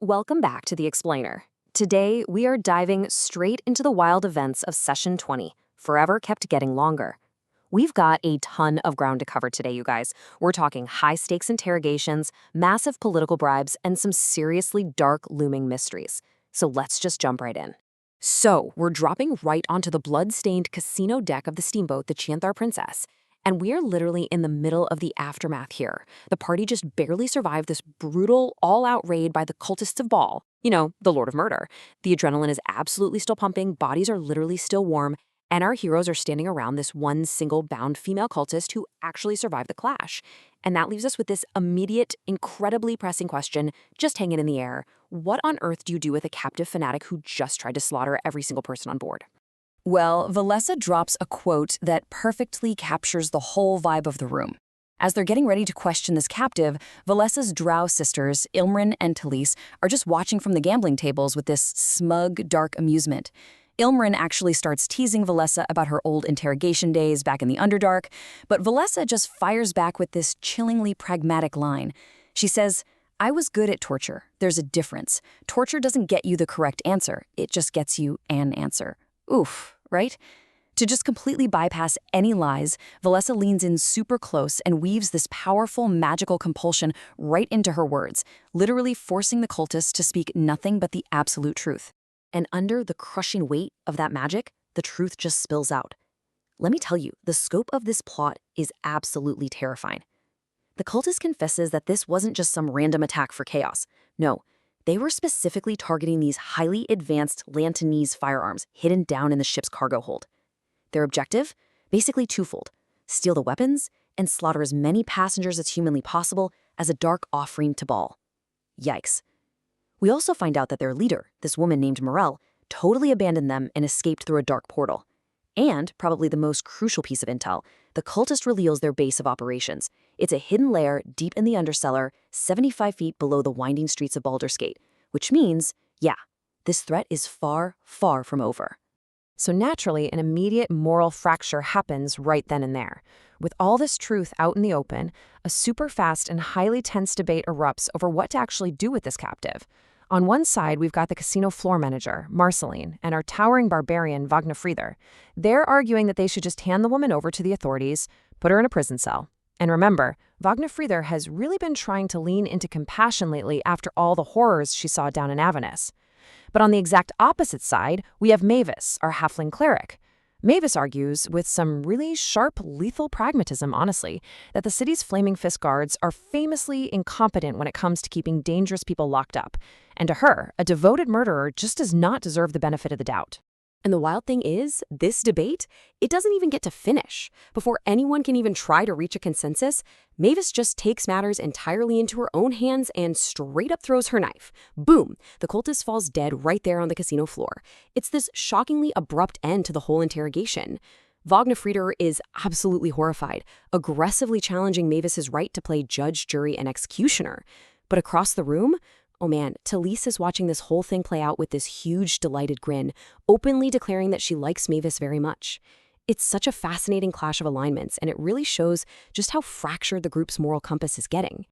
Welcome back to The Explainer. Today, we are diving straight into the wild events of Session 20, Forever Kept Getting Longer. We've got a ton of ground to cover today, you guys. We're talking high-stakes interrogations, massive political bribes, and some seriously dark looming mysteries. So let's just jump right in. So, we're dropping right onto the blood-stained casino deck of the steamboat, the Chianthar Princess. And we're literally in the middle of the aftermath here. The party just barely survived this brutal, all-out raid by the cultists of Baal, the Lord of Murder. The adrenaline is absolutely still pumping, bodies are literally still warm, and our heroes are standing around this one single bound female cultist who actually survived the clash. And that leaves us with this immediate, incredibly pressing question, just hanging in the air. What on earth do you do with a captive fanatic who just tried to slaughter every single person on board? Well, Valessa drops a quote that perfectly captures the whole vibe of the room. As they're getting ready to question this captive, Valessa's drow sisters, Ilmrin and Talise, are just watching from the gambling tables with this smug, dark amusement. Ilmrin actually starts teasing Valessa about her old interrogation days back in the Underdark, but Valessa just fires back with this chillingly pragmatic line. She says, "I was good at torture. There's a difference. Torture doesn't get you the correct answer. It just gets you an answer." Oof, right? To just completely bypass any lies, Valessa leans in super close and weaves this powerful magical compulsion right into her words, literally forcing the cultists to speak nothing but the absolute truth. And under the crushing weight of that magic, the truth just spills out. Let me tell you, the scope of this plot is absolutely terrifying. The cultist confesses that this wasn't just some random attack for chaos. No, they were specifically targeting these highly advanced Lantanese firearms hidden down in the ship's cargo hold. Their objective? Basically twofold: steal the weapons and slaughter as many passengers as humanly possible as a dark offering to Baal. Yikes. We also find out that their leader, this woman named Morel, totally abandoned them and escaped through a dark portal. And, probably the most crucial piece of intel, the cultist reveals their base of operations. It's a hidden lair deep in the undercellar, 75 feet below the winding streets of Baldur's Gate, which means, this threat is far, far from over. So naturally, an immediate moral fracture happens right then and there. With all this truth out in the open, a super fast and highly tense debate erupts over what to actually do with this captive. On one side, we've got the casino floor manager, Marceline, and our towering barbarian, Wagner Frieder. They're arguing that they should just hand the woman over to the authorities, put her in a prison cell. And remember, Wagner Frieder has really been trying to lean into compassion lately after all the horrors she saw down in Avernus. But on the exact opposite side, we have Mavis, our halfling cleric. Mavis argues, with some really sharp, lethal pragmatism, honestly, that the city's Flaming Fist guards are famously incompetent when it comes to keeping dangerous people locked up. And to her, a devoted murderer just does not deserve the benefit of the doubt. And the wild thing is, this debate, it doesn't even get to finish. Before anyone can even try to reach a consensus, Mavis just takes matters entirely into her own hands and straight up throws her knife. Boom! The cultist falls dead right there on the casino floor. It's this shockingly abrupt end to the whole interrogation. Wagner Frieder is absolutely horrified, aggressively challenging Mavis's right to play judge, jury, and executioner. But across the room, oh man, Talise is watching this whole thing play out with this huge, delighted grin, openly declaring that she likes Mavis very much. It's such a fascinating clash of alignments, and it really shows just how fractured the group's moral compass is getting.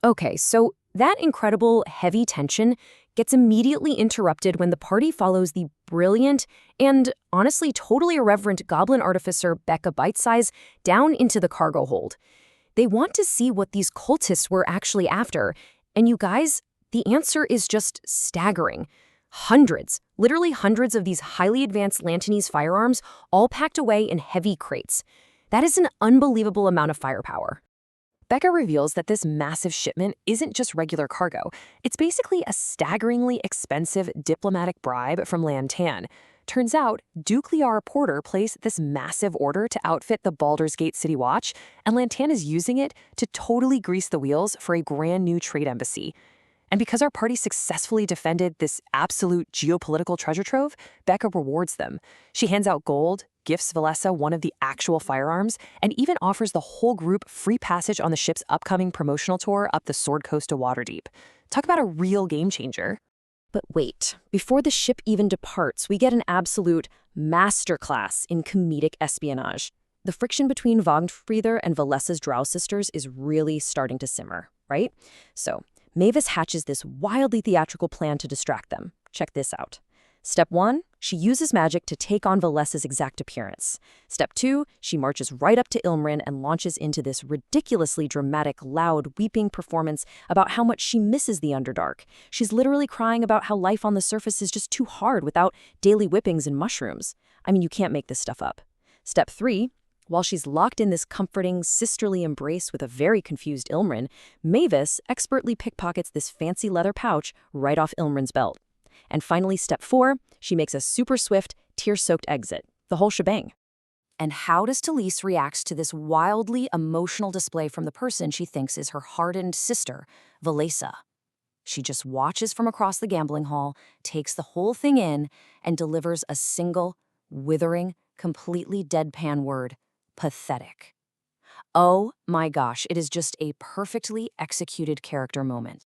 Okay, so that incredible, heavy tension gets immediately interrupted when the party follows the brilliant and honestly totally irreverent goblin artificer Becca Bitesize down into the cargo hold. They want to see what these cultists were actually after, and you guys, the answer is just staggering. Hundreds, literally hundreds of these highly advanced Lantanese firearms all packed away in heavy crates. That is an unbelievable amount of firepower. Becca reveals that this massive shipment isn't just regular cargo. It's basically a staggeringly expensive diplomatic bribe from Lantan. Turns out, Duke Liara Porter placed this massive order to outfit the Baldur's Gate City Watch, and Lantan is using it to totally grease the wheels for a brand new trade embassy. And because our party successfully defended this absolute geopolitical treasure trove, Becca rewards them. She hands out gold, gifts Valessa one of the actual firearms, and even offers the whole group free passage on the ship's upcoming promotional tour up the Sword Coast to Waterdeep. Talk about a real game changer. But wait, before the ship even departs, we get an absolute masterclass in comedic espionage. The friction between Wagner Frieder and Valessa's drow sisters is really starting to simmer, right? So, Mavis hatches this wildly theatrical plan to distract them. Check this out. Step 1, she uses magic to take on Valesa's exact appearance. Step 2, she marches right up to Ilmrin and launches into this ridiculously dramatic, loud, weeping performance about how much she misses the Underdark. She's literally crying about how life on the surface is just too hard without daily whippings and mushrooms. I mean, you can't make this stuff up. Step 3, while she's locked in this comforting, sisterly embrace with a very confused Ilmrin, Mavis expertly pickpockets this fancy leather pouch right off Ilmrin's belt. And finally, step 4, she makes a super swift, tear-soaked exit. The whole shebang. And how does Talise react to this wildly emotional display from the person she thinks is her hardened sister, Valesa? She just watches from across the gambling hall, takes the whole thing in, and delivers a single, withering, completely deadpan word: pathetic. Oh my gosh, it is just a perfectly executed character moment.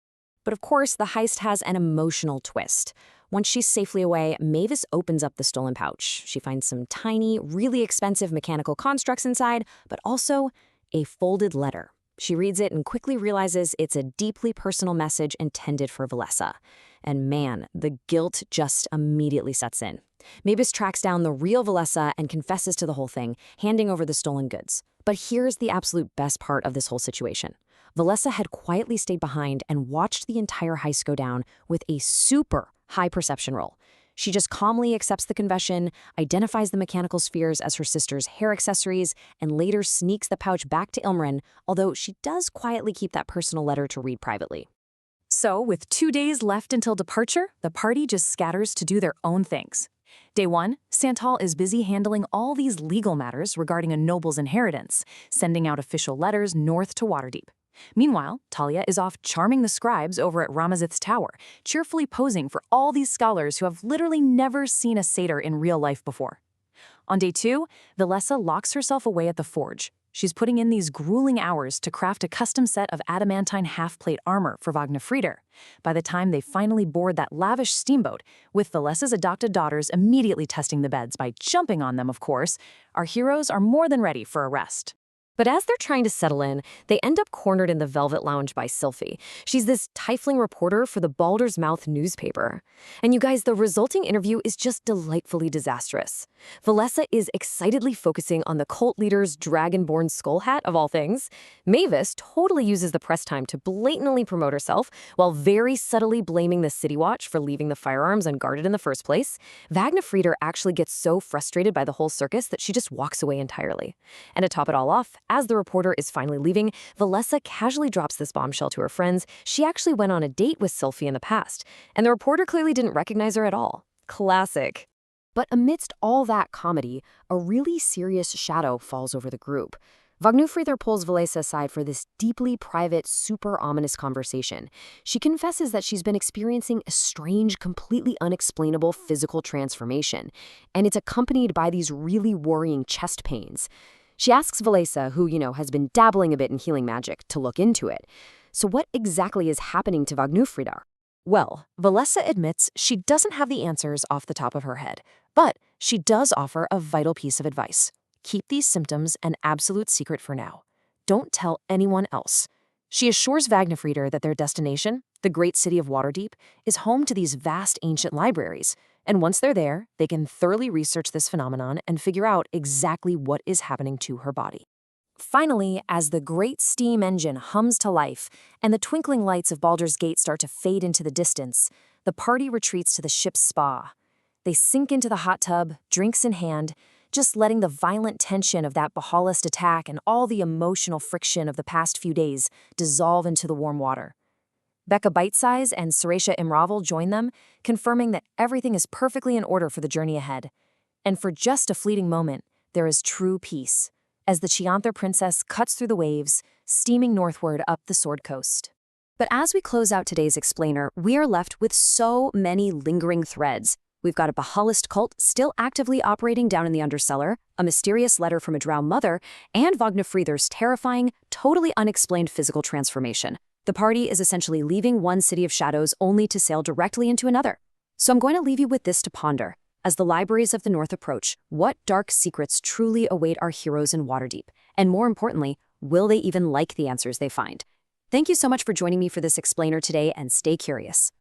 But of course, the heist has an emotional twist. Once she's safely away, Mavis opens up the stolen pouch. She finds some tiny, really expensive mechanical constructs inside, but also a folded letter. She reads it and quickly realizes it's a deeply personal message intended for Valesa. And man, the guilt just immediately sets in. Mavis tracks down the real Valesa and confesses to the whole thing, handing over the stolen goods. But here's the absolute best part of this whole situation. Valesa had quietly stayed behind and watched the entire heist go down with a super high perception roll. She just calmly accepts the confession, identifies the mechanical spheres as her sister's hair accessories, and later sneaks the pouch back to Ilmrin, although she does quietly keep that personal letter to read privately. So, with 2 days left until departure, the party just scatters to do their own things. Day 1, Santal is busy handling all these legal matters regarding a noble's inheritance, sending out official letters north to Waterdeep. Meanwhile, Talia is off charming the scribes over at Ramazith's tower, cheerfully posing for all these scholars who have literally never seen a satyr in real life before. On day 2, Valesa locks herself away at the forge. She's putting in these grueling hours to craft a custom set of adamantine half-plate armor for Vagnafrider. By the time they finally board that lavish steamboat, with Valesa's adopted daughters immediately testing the beds by jumping on them, of course, our heroes are more than ready for a rest. But as they're trying to settle in, they end up cornered in the Velvet Lounge by Sylphie. She's this Tiefling reporter for the Baldur's Mouth newspaper. And you guys, the resulting interview is just delightfully disastrous. Valesa is excitedly focusing on the cult leader's dragonborn skull hat, of all things. Mavis totally uses the press time to blatantly promote herself, while very subtly blaming the City Watch for leaving the firearms unguarded in the first place. Vagnafrider actually gets so frustrated by the whole circus that she just walks away entirely. And to top it all off, as the reporter is finally leaving, Valesa casually drops this bombshell to her friends. She actually went on a date with Sylphie in the past, and the reporter clearly didn't recognize her at all. Classic. But amidst all that comedy, a really serious shadow falls over the group. Vagnufridr pulls Valesa aside for this deeply private, super ominous conversation. She confesses that she's been experiencing a strange, completely unexplainable physical transformation, and it's accompanied by these really worrying chest pains. She asks Valesa, who, has been dabbling a bit in healing magic, to look into it. So what exactly is happening to Vagnufridr? Well, Valesa admits she doesn't have the answers off the top of her head, but she does offer a vital piece of advice. Keep these symptoms an absolute secret for now. Don't tell anyone else. She assures Vagnafrider that their destination, the great city of Waterdeep, is home to these vast ancient libraries, and once they're there, they can thoroughly research this phenomenon and figure out exactly what is happening to her body. Finally, as the great steam engine hums to life and the twinkling lights of Baldur's Gate start to fade into the distance, the party retreats to the ship's spa. They sink into the hot tub, drinks in hand, just letting the violent tension of that Bahalist attack and all the emotional friction of the past few days dissolve into the warm water. Becca Bitesize and Saresha Imravel join them, confirming that everything is perfectly in order for the journey ahead. And for just a fleeting moment, there is true peace, as the Chianther princess cuts through the waves, steaming northward up the Sword Coast. But as we close out today's explainer, we are left with so many lingering threads. We've got a Bahalist cult still actively operating down in the Undercellar, a mysterious letter from a drow mother, and Vagnafridr's terrifying, totally unexplained physical transformation. The party is essentially leaving one city of shadows only to sail directly into another. So I'm going to leave you with this to ponder. As the libraries of the North approach, what dark secrets truly await our heroes in Waterdeep? And more importantly, will they even like the answers they find? Thank you so much for joining me for this explainer today, and stay curious.